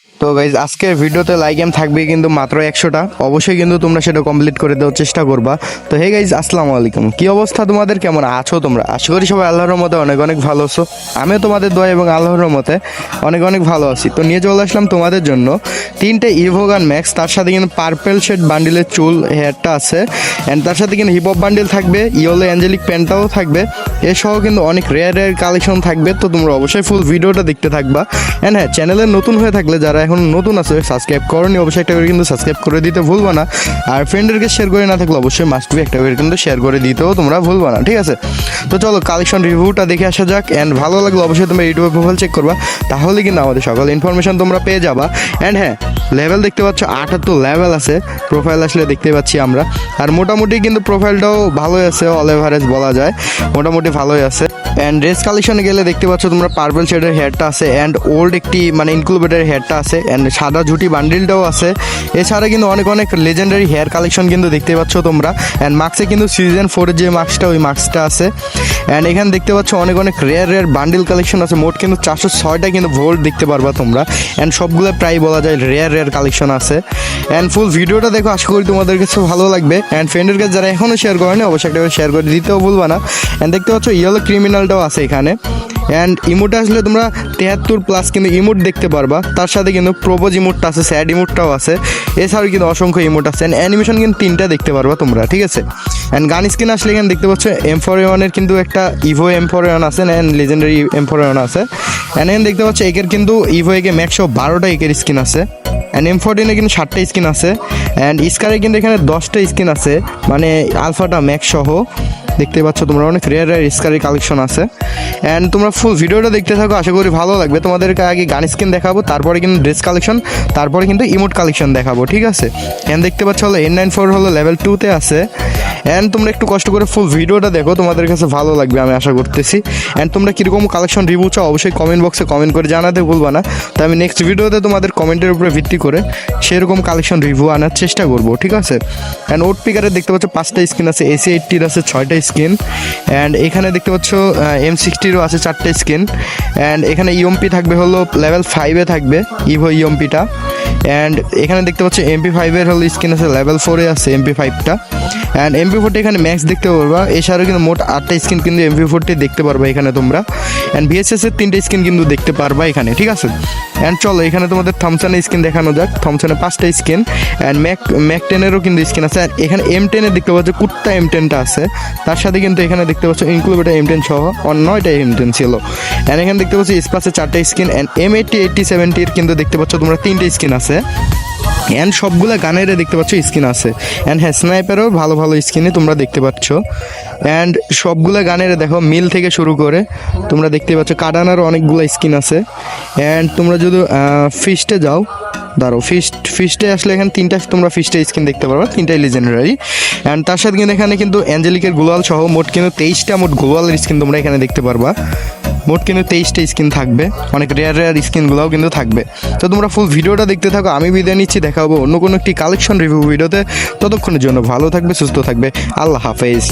তো গাইজ আজকের ভিডিওতে লাইক এম থাকবে কিন্তু মাত্র 100টা, অবশ্যই কিন্তু তোমরা সেটা কমপ্লিট করে দেওয়ার চেষ্টা করবা। তো হে গাইজ আসসালামু আলাইকুম, কি অবস্থা তোমাদের, কেমন আছো তোমরা? আশা করি সবাই আল্লাহর মতে অনেক অনেক ভালো আছো। আমিও তোমাদের দোয়া এবং আল্লাহর মতে অনেক অনেক ভালো আছি। তো নিয়ে চলে আসলাম তোমাদের জন্য 3টে ইভোগান ম্যাক্স, তার সাথে কিন্তু পার্পেল শেড বান্ডিলের চুল হেয়ারটা আছে, অ্যান্ড তার সাথে কিন্তু হিপ হপ বান্ডিল থাকবে, ইয়েলো অ্যাঞ্জেলিক প্যান্টটাও থাকবে, এসহ কিন্তু অনেক রেয়ার রেয়ার কালেকশন থাকবে। তো তোমরা অবশ্যই ফুল ভিডিওটা দেখতে থাকবা। অ্যান্ড হ্যাঁ, চ্যানেলে নতুন হয়ে থাকলে যারা এখন নতুন আছে সাবস্ক্রাইব করনি, অবশ্যই একটা করে কিন্তু সাবস্ক্রাইব করে দিতে ভুলবা না। আর ফ্রেন্ডদেরকে শেয়ার করে না থাকলে অবশ্যই মাস্ট বি একটা করে কিন্তু শেয়ার করে দিতেও তোমরা ভুলবা না, ঠিক আছে? তো চলো কালেকশন রিভিউটা দেখে আসা যাক। অ্যান্ড ভালো লাগলে অবশ্যই তোমরা ইউটিউবে প্রোফাইল চেক করবা, তাহলে কিন্তু আমাদের সকল ইনফরমেশন তোমরা পেয়ে যাবা। অ্যান্ড হ্যাঁ, লেভেল দেখতে পাচ্ছ 78 লেভেল আছে, প্রোফাইল আসলে দেখতে পাচ্ছি আমরা। আর মোটামুটি কিন্তু প্রোফাইলটাও ভালোই আছে, অল এভারেজ বলা যায়, মোটামুটি ভালোই আছে। অ্যান্ড ড্রেস কালেকশনে গেলে দেখতে পাচ্ছ তোমরা পার্পল শেডের হেয়ারটা আছে, অ্যান্ড ওল্ড একটি মানে ইনক্লুবেটের হেয়ারটা আছে, অ্যান্ড সাদা ঝুটি বান্ডিলটাও আছে। এছাড়া কিন্তু অনেক অনেক লেজেন্ডারি হেয়ার কালেকশন কিন্তু দেখতে পাচ্ছ তোমরা। অ্যান্ড মাস্কে কিন্তু সিজন 4-এর যে মাস্কটা, ওই মাস্কটা আছে। অ্যান্ড এখানে দেখতে পাচ্ছ অনেক অনেক রেয়ার রেয়ার বান্ডিল কালেকশন আছে, মোট কিন্তু 406টা কিন্তু ভোল্ট দেখতে পারবা তোমরা। অ্যান্ড সবগুলো প্রায় বলা যায় রেয়ার রেয়ার কালেকশন আছে। অ্যান্ড ফুল ভিডিওটা দেখো, আশা করি তোমাদের কাছে ভালো লাগবে। অ্যান্ড ফ্রেন্ডের কাছে যারা এখনও শেয়ার করেনি অবশ্যই একটা শেয়ার করে দিতেও ভুলবা না। অ্যান্ড দেখতে পাচ্ছ ইয়েলো ক্রিমিনালটাও আছে এখানে। অ্যান্ড ইমোটে আসলে তোমরা 73+ কিন্তু ইমোট দেখতে পারবা, তার সাথে কিন্তু প্রোপোজ ইমোটটা আছে, স্যাড ইমোটটাও আছে, এছাড়াও কিন্তু অসংখ্য ইমোট আছে। অ্যান্ড অ্যানিমেশন কিন্তু 3টা দেখতে পারবা তোমরা, ঠিক আছে? অ্যান্ড গান স্কিন আসলে এখানে দেখতে পাচ্ছ M4A1-এর কিন্তু একটা ইভো M4A1 আছে, অ্যান্ড লেজেন্ডারি M4A1 আছে। অ্যান্ড এখানে দেখতে পাচ্ছ একের কিন্তু ইভো একে ম্যাক্স 12টা একের স্কিন আছে। অ্যান্ড M14-এ কিন্তু 7টা স্কিন আছে। অ্যান্ড স্কারে কিন্তু এখানে 10টা স্কিন আছে, মানে আলফাটা ম্যাক্স সহ দেখতে পাচ্ছ তোমরা। অনেক রেয়ার রেয়ার স্কারের কালেকশন আছে। অ্যান্ড তোমরা ফুল ভিডিওটা দেখতে থাকো, আশা করি ভালো লাগবে। তোমাদেরকে আগে গান স্কিন দেখাবো, তারপরে কিন্তু ড্রেস কালেকশন, তারপরে কিন্তু ইমোট কালেকশন দেখাবো, ঠিক আছে? অ্যান্ড দেখতে পাচ্ছ হলো N94 হলো লেভেল 2-তে আছে। অ্যান্ড তোমরা একটু কষ্ট করে ফুল ভিডিওটা দেখো, তোমাদের কাছে ভালো লাগবে আমি আশা করতেছি। অ্যান্ড তোমরা কীরকম কালেকশন রিভিউ চাও অবশ্যই কমেন্ট বক্সে কমেন্ট করে জানাতে ভুলবা না। তো আমি নেক্সট ভিডিওতে তোমাদের কমেন্টের উপরে ভিত্তি করে সেরকম কালেকশন রিভিউ আনার চেষ্টা করবো, ঠিক আছে? অ্যান্ড ওট পিকারে দেখতে পাচ্ছ 5টা স্কিন আছে, AC80-র আছে 6টা স্কিন। অ্যান্ড এখানে দেখতে পাচ্ছ M60-রও আছে 4টা স্কিন। অ্যান্ড এখানে ইএমপি থাকবে হলো লেভেল 5-এ থাকবে ইভো ইএমপিটা। অ্যান্ড এখানে দেখতে পাচ্ছ MP5-এর হলো স্কিন আছে, লেভেল 4-এ আছে MP5টা। অ্যান্ড MP4টা এখানে ম্যাক্স দেখতে পারবা, এছাড়াও কিন্তু মোট 8টা স্কিন কিন্তু MP4টি দেখতে পারবা এখানে তোমরা। অ্যান্ড VSS-এর 3টে স্কিন কিন্তু দেখতে পারবা এখানে, ঠিক আছে? অ্যান্ড চলো এখানে তোমাদের থমসনের স্কিন দেখানো যাক। থমসনে 5টা স্কিন। অ্যান্ড ম্যাক 10-এরও কিন্তু স্কিন আছে। আর এখানে M10-এর দেখতে পাচ্ছ কুত্তা M10টা আছে, তার সাথে কিন্তু এখানে দেখতে পাচ্ছ ইনক্লুবেটেড M10 সহ 9টা M10 ছিল। অ্যান্ড এখানে দেখতে পাচ্ছ স্পাসে 4টা স্কিন। অ্যান্ড M80, 80, 70-এর কিন্তু দেখতে পাচ্ছ তোমরা 3টে স্কিন আছে। অ্যান্ড সবগুলো গানের দেখতে পাচ্ছ স্কিন আছে। অ্যান্ড হ্যাঁ, স্নাইপারও ভালো ভালো স্কিনে তোমরা দেখতে পাচ্ছ। অ্যান্ড সবগুলো গানের দেখো মিল থেকে শুরু করে তোমরা দেখতে পাচ্ছ কাটানারও অনেকগুলো স্কিন আছে। অ্যান্ড তোমরা যদি ফিস্টে যাও, দাঁড়ো ফিস্টে আসলে এখানে 3টা তোমরা ফিস্টে স্কিন দেখতে পারবা, 3টাই লেজেন্ডারি। অ্যান্ড তার সাথে কিন্তু এখানে কিন্তু অ্যাঞ্জেলিকের গ্লোয়াল সহ মোট কিন্তু 23টা মোট গ্লোয়ালের স্কিন তোমরা এখানে দেখতে পারবা। মোট কিন্তু 23টা স্কিন থাকবে, অনেক রেয়ার রেয়ার স্কিনগুলোও কিন্তু থাকবে। তো তোমরা ফুল ভিডিওটা দেখতে থাকো, আমি বিদায় নিচ্ছি, দেখা হবো অন্য কোনো একটি কালেকশন রিভিউ ভিডিওতে। ততক্ষণের জন্য ভালো থাকবে, সুস্থ থাকবে, আল্লাহ হাফেজ।